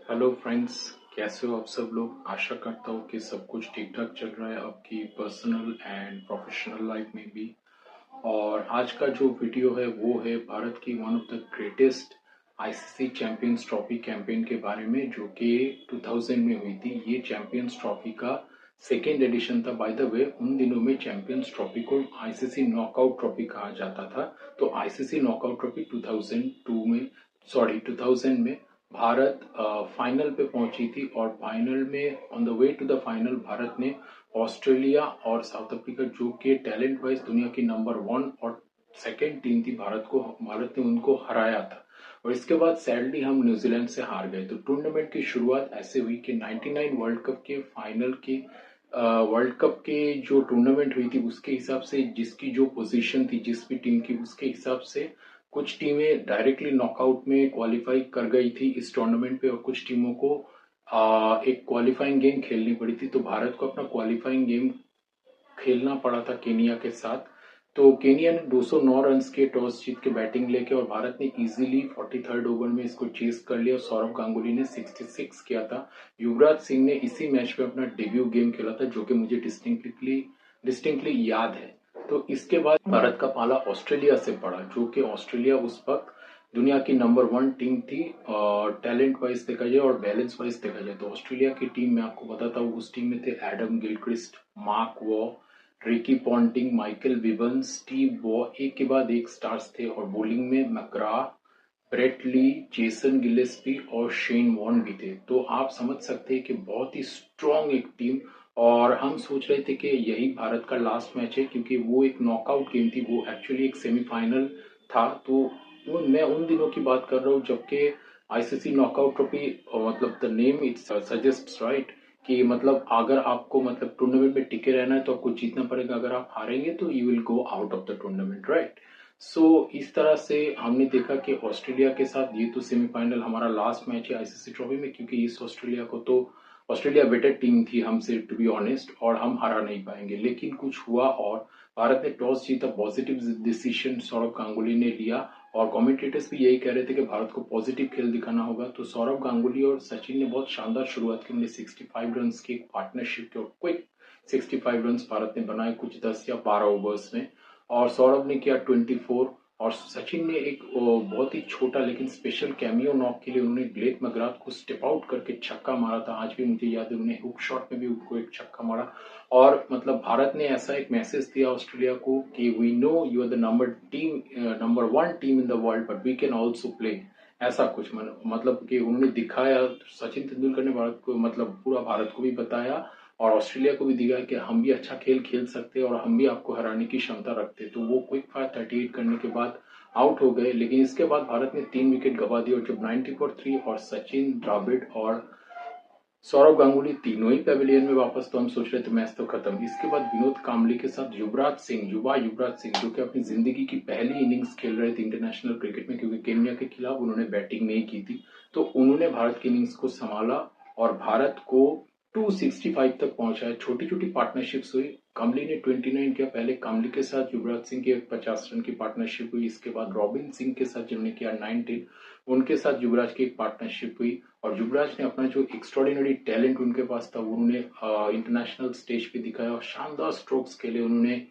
Hello friends, कैसे हो आप सब लोग। आशा करता हूँ कि सब कुछ ठीक ठाक चल रहा है आपकी पर्सनल एंड प्रोफेशनल लाइफ में भी। और आज का जो वीडियो है वो है भारत की one of the greatest ICC champions trophy campaign के बारे में, जो कि 2000 में हुई थी। ये चैंपियंस ट्रॉफी का सेकेंड एडिशन था। बाय द वे, उन दिनों में चैंपियंस ट्रॉफी को आईसीसी नॉकआउट ट्रॉफी कहा जाता था। तो आईसीसी नॉकआउट ट्रॉफी 2000 में भारत फाइनल पे पहुंची थी। और फाइनल में on the way to the final Bharat ने ऑस्ट्रेलिया और साउथ अफ्रीका, जो कि टैलेंट वाइज दुनिया की नंबर 1 और सेकेंड टीम थी, भारत ने उनको हराया था। और इसके बाद सैडली हम न्यूजीलैंड से हार गए। तो टूर्नामेंट की शुरुआत ऐसे हुई कि 99 वर्ल्ड कप के फाइनल के वर्ल्ड कप के जो टूर्नामेंट हुई थी उसके हिसाब से, जिसकी जो पोजीशन थी जिस भी टीम की, उसके हिसाब से कुछ टीमें डायरेक्टली नॉकआउट में क्वालिफाई कर गई थी इस टूर्नामेंट पे, और कुछ टीमों को एक क्वालिफाइंग गेम खेलनी पड़ी थी। तो भारत को अपना क्वालिफाइंग गेम खेलना पड़ा था केनिया के साथ। तो केनिया ने 209 रन के टॉस जीत के बैटिंग लेके, और भारत ने इजीली 43rd ओवर में इसको चेस कर लिया। सौरव गांगुली ने 66 किया था। युवराज सिंह ने इसी मैच में अपना डेब्यू गेम खेला था, जो कि मुझे डिस्टिंक्टली याद है। तो इसके बाद भारत का पाला ऑस्ट्रेलिया से पड़ा, जो कि ऑस्ट्रेलिया उस वक्त दुनिया की नंबर 1 टीम थी। और टैलेंट वाइज देखा जाए और बैलेंस वाइज देखा जाए तो ऑस्ट्रेलिया की टीम में आपको बताता हूँ, उस टीम में थे Adam Gilchrist, Mark Waugh, Ricky Ponting, Michael Bevans, Steve Waugh, एक के बाद एक स्टार्स थे। और बॉलिंग में McGrath, Brett Lee, Jason Gillespie और शेन वॉर्न भी थे। तो आप समझ सकते हैं कि बहुत ही स्ट्रॉन्ग एक टीम। और हम सोच रहे थे कि यही भारत का लास्ट मैच है, क्योंकि वो एक नॉकआउट गेम थी, वो एक्चुअली एक सेमीफाइनल था। तो मैं उन दिनों की बात कर रहा हूँ जबकि आईसीसी नॉकआउट ट्रॉफी, मतलब the name it suggests right, कि मतलब अगर आपको मतलब टूर्नामेंट में टिके रहना है तो आपको जीतना पड़ेगा। अगर आप हारेंगे तो you will go out of the tournament, right. So इस तरह से हमने देखा कि ऑस्ट्रेलिया के साथ ये तो सेमीफाइनल हमारा लास्ट मैच है आईसीसी ट्रॉफी में, क्योंकि इस ऑस्ट्रेलिया को तो ऑस्ट्रेलिया बेटर टीम थी हमसे, टू बी ऑनेस्ट, और हम हरा नहीं पाएंगे। लेकिन कुछ हुआ और भारत ने टॉस जीता। पॉजिटिव डिसीजन सौरव गांगुली ने लिया, और कमेंटेटर्स भी यही कह रहे थे कि भारत को पॉजिटिव खेल दिखाना होगा। तो सौरव गांगुली और सचिन ने बहुत शानदार शुरुआत की। उन्होंने 65 रन की एक पार्टनरशिप की, और क्विक 65 रन भारत ने बनाए कुछ 10 या 12 ओवर्स में। और सौरभ ने किया 24, और सचिन ने एक बहुत ही छोटा लेकिन स्पेशल कैमियो नॉक के लिए उन्होंने ग्लेन मैकग्रा को स्टेप आउट करके छक्का मारा था। आज भी मुझे याद है, उन्होंने हुक शॉट में भी उनको एक छक्का मारा। और मतलब भारत ने ऐसा एक मैसेज दिया ऑस्ट्रेलिया को कि we know you are the number 1 team in the world, but we can also play. ऐसा कुछ मतलब कि उन्होंने दिखाया। सचिन तेंदुलकर ने भारत को, मतलब पूरा भारत को भी बताया और ऑस्ट्रेलिया को भी दिखाया कि हम भी अच्छा खेल खेल सकते हैं और हम भी आपको हराने की क्षमता रखते हैं। तो वो क्विक फायर 38 करने के बाद आउट हो गए। लेकिन इसके बाद भारत ने 3 विकेट गंवा दी, और जब 90 फॉर 3 और सचिन, द्रविड़ और सौरव गांगुली तीनों ही पेविलियन में वापस, तो हम सोच रहे थे मैच तो खत्म। इसके बाद विनोद कांबली के साथ युवा युवराज सिंह, जो कि अपनी जिंदगी की पहली इनिंग्स खेल रहे थे इंटरनेशनल क्रिकेट में, क्योंकि केन्या के खिलाफ उन्होंने बैटिंग नहीं की थी। तो उन्होंने भारत की इनिंग्स को संभाला और भारत को 265 तक पहुंचाया। छोटी छोटी पार्टनरशिप्स हुई। कांबली ने 29 किया। पहले कांबली के साथ युवराज सिंह की 50 रन की पार्टनरशिप हुई। इसके बाद रॉबिन सिंह के साथ जिन्होंने किया 19, उनके साथ युवराज की एक पार्टनरशिप हुई। और युवराज ने अपना जो एक्स्ट्रॉर्डिनरी टैलेंट उनके पास था, उन्होंने इंटरनेशनल स्टेज पे दिखाया और शानदार स्ट्रोक्स खेले उन्होंने।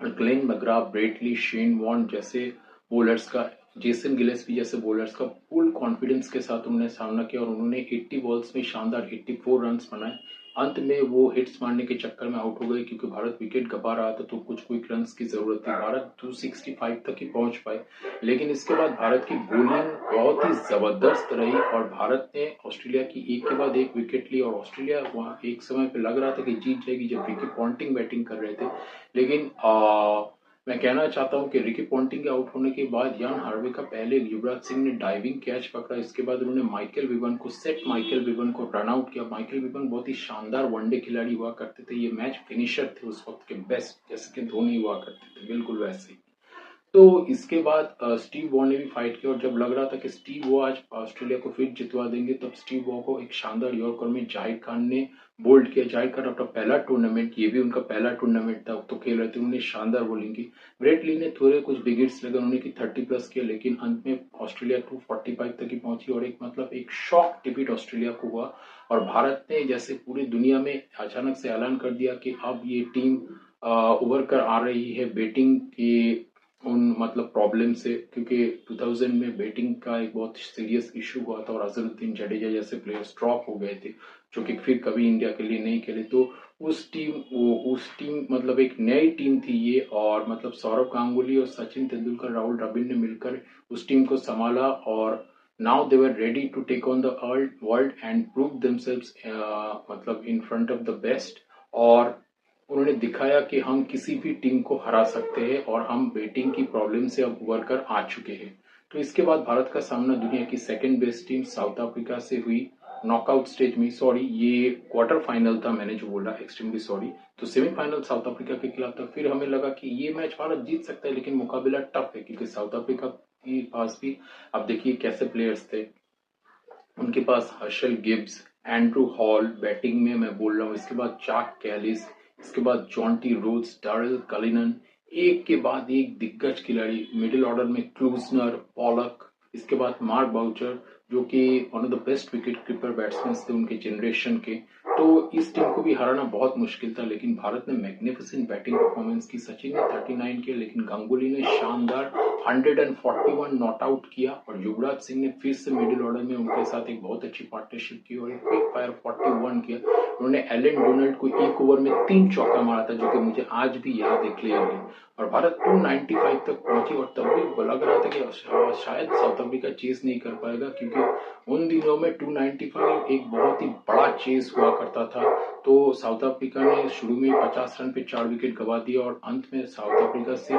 Glenn McGrath, Brett Lee, Shane Warne जैसे बॉलर्स का, जेसन गिलेस्पी जैसे बॉलर्स का फुल कॉन्फिडेंस के साथ उन्होंने सामना किया, और उन्होंने 80 बॉल्स में शानदार 84 रन बनाए। अंत में वो हिट्स मारने के चक्कर में आउट हो गए, क्योंकि भारत विकेट गंवा रहा था, तो कुछ क्विक रन की जरूरत थी। भारत 265 तक ही पहुंच पाए। लेकिन इसके बाद भारत की बॉलिंग बहुत ही जबरदस्त रही, और भारत ने ऑस्ट्रेलिया की एक के बाद एक विकेट ली। और ऑस्ट्रेलिया वहां एक समय पे लग रहा था कि जीत जाएगी जब रिकी पॉन्टिंग बैटिंग कर रहे थे। लेकिन मैं कहना चाहता हूं कि रिकी पॉन्टिंग के आउट होने के बाद यान हार्वे का पहले युवराज सिंह ने डाइविंग कैच पकड़ा। इसके बाद उन्होंने माइकल विवन को रन आउट किया। माइकल विवन बहुत ही शानदार वनडे खिलाड़ी हुआ करते थे। ये मैच फिनिशर थे उस वक्त के बेस्ट, जैसे कि धोनी हुआ करते थे, बिल्कुल वैसे ही। तो इसके बाद स्टीव वॉ ने भी फाइट किया और जब लग रहा था कि स्टीव वॉ आज ऑस्ट्रेलिया को फिर जितवा देंगे, तब स्टीव वॉ को एक शानदार यॉर्कर में जाहिर खान ने बोल्ड किया। जाहिर खान अपना पहला टूर्नामेंट, ये भी उनका पहला टूर्नामेंट था, तो खेल रहे थे, उन्होंने शानदार बॉलिंग की। ब्रेट ली ने थोड़े कुछ बिगिट्स लगे, उन्होंने की 30+ किया, लेकिन अंत में ऑस्ट्रेलिया 245 तक ही पहुंची और एक शॉक डिफीट ऑस्ट्रेलिया को हुआ। और भारत ने जैसे पूरी दुनिया में अचानक से ऐलान कर दिया कि अब ये टीम उभर कर आ रही है बैटिंग की उन प्रॉब्लम से, क्योंकि 2000 में बैटिंग का एक बहुत सीरियस इशू हुआ था और अजहरुद्दीन जडेजा जैसे प्लेयर्स ड्रॉप हो गए थे, जो कि फिर कभी इंडिया के लिए नहीं खेले। तो उस टीम एक नई टीम थी ये, और सौरव गांगुली और सचिन तेंदुलकर, राहुल द्रविड़ ने मिलकर उस टीम को संभाला और now they were ready to take on the world and prove themselves in front of the best. और उन्होंने दिखाया कि हम किसी भी टीम को हरा सकते हैं और हम बैटिंग की प्रॉब्लम से अब उबर कर आ चुके हैं। तो इसके बाद भारत का सामना दुनिया की second best team south Africa से हुई नॉकआउट स्टेज में। सॉरी, ये क्वार्टर फाइनल था, मैंने जो बोला एक्सट्रीमली सॉरी। तो सेमीफाइनल साउथ अफ्रीका के खिलाफ था। फिर हमें लगा कि ये मैच भारत जीत सकता है, लेकिन मुकाबला टफ है क्योंकि साउथ अफ्रीका के पास भी अब देखिए कैसे प्लेयर्स थे। उनके पास Herschelle Gibbs, Andrew Hall batting में मैं बोल रहा हूँ, इसके बाद चाक कैलिस, इसके बाद जॉन्टी रोड्स, डारेल कलिनन, एक के बाद एक दिग्गज खिलाड़ी। मिडिल ऑर्डर में क्लूजनर, पॉलक, इसके बाद मार्क बाउचर, जो कि one of the best wicket keeper batsman थे उनके जनरेशन के। तो इस टीम को भी हराना बहुत मुश्किल था, लेकिन भारत ने मैग्निफिसेंट बैटिंग परफॉर्मेंस की। सचिन ने 39 किया, लेकिन गांगुली ने शानदार 141 नॉट आउट किया और युवराज सिंह ने फिर से मिडिल ऑर्डर में उनके साथ एक बहुत अच्छी पार्टनरशिप की और एक क्विक फायर 41 किया। उन्होंने एलन डोनाल्ड को एक ओवर में 3 चौका मारा था, जो कि मुझे आज भी याद है क्लियरली। और भारत 295 तक पहुंची और तब भी लग रहा था कि शायद साउथ अफ्रीका चेस नहीं कर पाएगा, क्योंकि उन दिनों में 295 एक बहुत ही बड़ा चेस हुआ करता था। तो साउथ अफ्रीका ने शुरू में 50 रन पे 4 विकेट गवा दिए और अंत में साउथ अफ्रीका से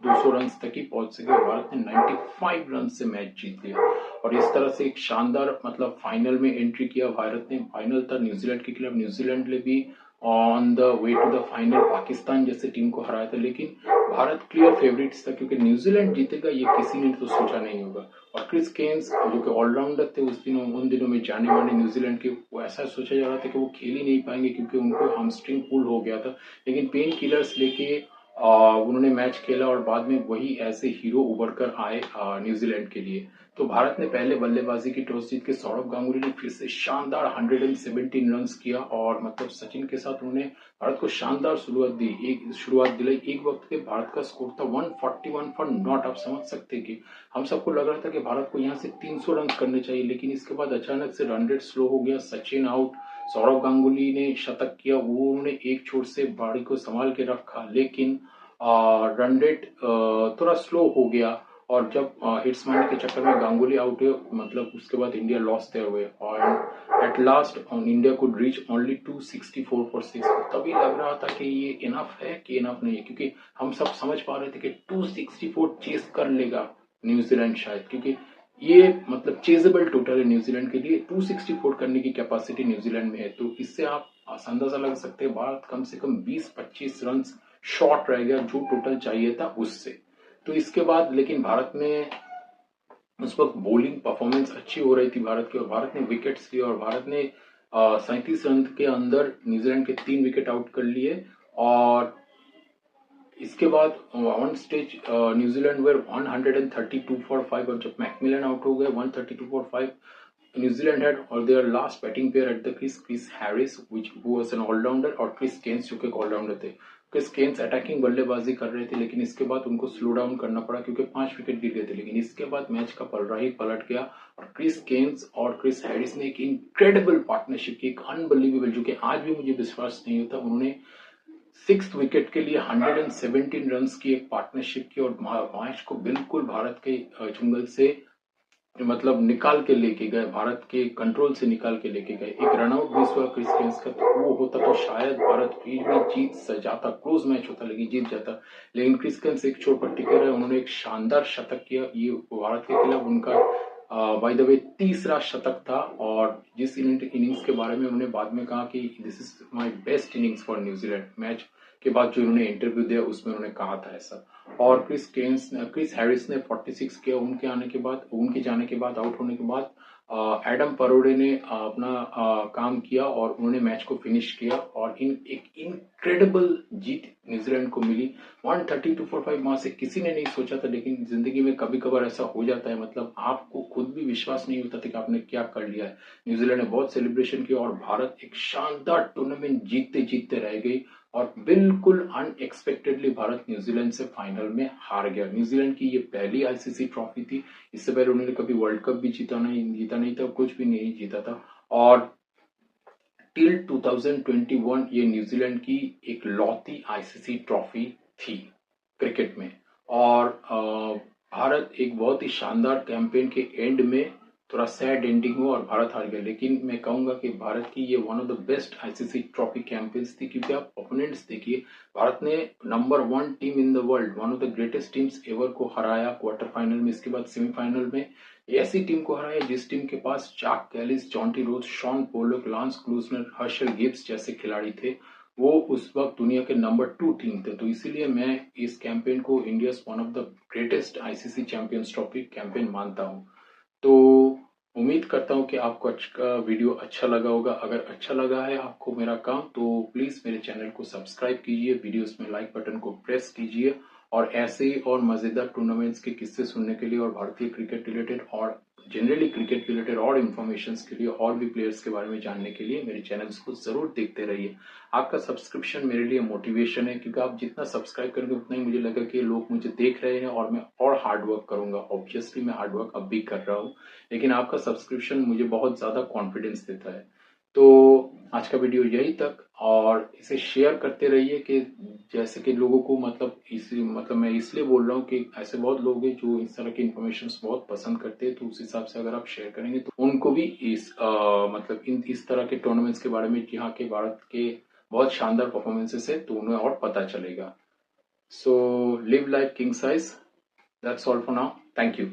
200 रन तक ही पहुंच सके और भारत ने 95 रन से मैच जीत लिया। और इस तरह से एक शानदार फाइनल में एंट्री किया भारत ने। फाइनल था न्यूजीलैंड के खिलाफ। न्यूजीलैंड ने भी on the way to the final Pakistan जैसे टीम को हराया था, लेकिन भारत क्लियर फेवरेट्स था, क्योंकि न्यूजीलैंड जीतेगा ये किसी ने तो सोचा नहीं होगा। और क्रिस केन्स, जो कि ऑलराउंडर थे उन दिनों में जाने माने न्यूजीलैंड के, वो ऐसा सोचा जा रहा था कि वो खेल ही नहीं पाएंगे क्योंकि उनको हैमस्ट्रिंग पुल हो गया था, लेकिन पेन किलर्स लेके उन्होंने मैच खेला और बाद में वही ऐसे हीरो उभर कर आए न्यूजीलैंड के लिए। तो भारत ने पहले बल्लेबाजी की टॉस जीत के सौरव गांगुली ने फिर से शानदार 117 रन किया और सचिन के साथ उन्होंने भारत को शानदार शुरुआत दिलाई। एक वक्त के भारत का स्कोर था 141 फॉर नॉट। आप समझ सकते कि हम सबको लग रहा था कि भारत को यहाँ से 300 रन करने चाहिए, लेकिन इसके बाद अचानक से रन रेट स्लो हो गया। सचिन आउट, सौरव गांगुली ने शतक किया, वो उन्होंने एक छोर से बाड़ी को संभाल के रखा, लेकिन रन रेट थोड़ा स्लो हो गया और जब हिट्स मारने के चक्कर में गांगुली आउट हुए, उसके बाद इंडिया लॉस देयर हुए और at last India could reach only 264 for 6। तभी लग रहा था कि ये इनफ है कि इनफ नहीं है, क्योंकि हम सब समझ पा रहे थे कि 264 चेस कर लेगा न्यूजीलैंड शायद, क्योंकि ये चेजेबल टोटल है न्यूजीलैंड के लिए। 264 करने की कैपेसिटी न्यूजीलैंड में है, तो इससे आप अंदाजा लगा सकते हैं भारत कम से कम 20-25 रन शॉर्ट रह गया जो टोटल चाहिए था उससे। तो इसके बाद लेकिन भारत ने उस वक्त बॉलिंग परफॉर्मेंस अच्छी हो रही थी भारत की, और भारत ने विकेट्स लिए और भारत ने 37 रन के अंदर न्यूजीलैंड के 3 विकेट आउट कर लिए। और इसके बाद one stage New Zealand were 132 for 5 और जब मैकमिलन आउट हो गए 132 फॉर 5, न्यूजीलैंड हैड और their last batting pair at the Chris Harris which was an allrounder और क्रिस केन्स जो कि ऑलराउंडर थे। क्रिस केन्स अटैकिंग बल्लेबाजी कर रहे थे, लेकिन इसके बाद उनको स्लो डाउन करना पड़ा क्योंकि 5 विकेट गिर गए थे। लेकिन इसके बाद मैच का पलड़ा ही पलट गया और क्रिस केन्स और क्रिस हैरिस ने एक इनक्रेडिबल पार्टनरशिप की, एक अनबिलीवेबल, जो कि आज भी मुझे विश्वास नहीं होता। उन्होंने 6th विकेट के लिए 117 रन की एक पार्टनरशिप की और मैच को बिल्कुल भारत के जंगल से निकाल के लेके गए, भारत के कंट्रोल से निकाल के लेके गए। एक रनआउट मिस हुआ क्रिस गेंस का, तो वो होता तो शायद भारत फिर भी जीत जाता, क्लोज मैच होता लेकिन जीत जाता। लेकिन क्रिस गेंस एक छोर पर टिके रहे, उन्होंने एक शानदार शतक किया। ये भारत के खिलाफ उनका बाय द वे तीसरा शतक था और जिस इनिंग्स के बारे में उन्होंने बाद में कहा कि this is my best innings for New Zealand, match के बाद जो उन्होंने इंटरव्यू दिया उसमें उन्होंने कहा था ऐसा। और क्रिस हैरिस ने 46 किया उनके जाने के बाद आउट होने के बाद एडम परोडे ने अपना काम किया और उन्होंने मैच को फिनिश किया और एक इनक्रेडिबल जीत न्यूजीलैंड को मिली 132 वहां से किसी ने नहीं सोचा था, लेकिन जिंदगी में कभी कभार ऐसा हो जाता है, मतलब आपको खुद भी विश्वास नहीं होता था कि आपने क्या कर लिया है। न्यूजीलैंड ने बहुत सेलिब्रेशन किया और भारत एक शानदार टूर्नामेंट जीतते जीतते रह गई और बिल्कुल अनएक्सपेक्टेडली भारत न्यूजीलैंड से फाइनल में हार गया। न्यूजीलैंड की ये पहली आईसीसी ट्रॉफी थी, इससे पहले उन्होंने कभी वर्ल्ड कप भी जीता नहीं था, कुछ भी नहीं जीता था। और टिल 2021 ये न्यूजीलैंड की एक लौती आईसीसी ट्रॉफी थी क्रिकेट में। और भारत एक बहुत ही शानदार कैंपेन के एंड में थोड़ा सैड एंडिंग हुआ और भारत हार गया, लेकिन मैं कहूंगा कि भारत की ये one of the best ICC trophy campaigns थी, क्योंकि आप ओपोनेंट्स देखिए, भारत ने number 1 team in the world, one of the greatest teams ever को हराया क्वार्टर फाइनल में, इसके बाद सेमीफाइनल में ऐसी टीम को हराया जिस टीम के पास Jacques Kallis, Jonty Rhodes, Shaun Pollock, Lance Klusener, Herschelle Gibbs जैसे खिलाड़ी थे। वो उस वक्त दुनिया के नंबर 2 टीम थे। तो इसीलिए मैं इस कैंपेन को India one of the greatest ICC champions trophy campaign मानता हूँ। तो उम्मीद करता हूँ कि आपको वीडियो अच्छा लगा होगा। अगर अच्छा लगा है आपको मेरा काम, तो प्लीज मेरे चैनल को सब्सक्राइब कीजिए, वीडियोस में लाइक बटन को प्रेस कीजिए और ऐसे ही और मजेदार टूर्नामेंट्स के किस्से सुनने के लिए और भारतीय क्रिकेट रिलेटेड और जनरली क्रिकेट रिलेटेड और इन्फॉर्मेशन के लिए और भी प्लेयर्स के बारे में जानने के लिए मेरे चैनल्स को जरूर देखते रहिए। आपका सब्सक्रिप्शन मेरे लिए मोटिवेशन है, क्योंकि आप जितना सब्सक्राइब करेंगे उतना ही मुझे लगा कि लोग मुझे देख रहे हैं और मैं और हार्ड वर्क करूंगा। ऑब्वियसली मैं हार्ड वर्क अब भी कर रहा हूँ, लेकिन आपका सब्सक्रिप्शन मुझे बहुत ज्यादा कॉन्फिडेंस देता है। तो आज का वीडियो यही तक, और इसे शेयर करते रहिए कि जैसे कि लोगों को मतलब मैं इसलिए बोल रहा हूँ कि ऐसे बहुत लोग हैं जो इस तरह की इन्फॉर्मेशन बहुत पसंद करते हैं। तो उस हिसाब से अगर आप शेयर करेंगे तो उनको भी इस तरह के टूर्नामेंट्स के बारे में, जहाँ के भारत के बहुत शानदार परफॉर्मेंसेस है, तो उन्हें और पता चलेगा। So live life king size, that's all for now, thank you.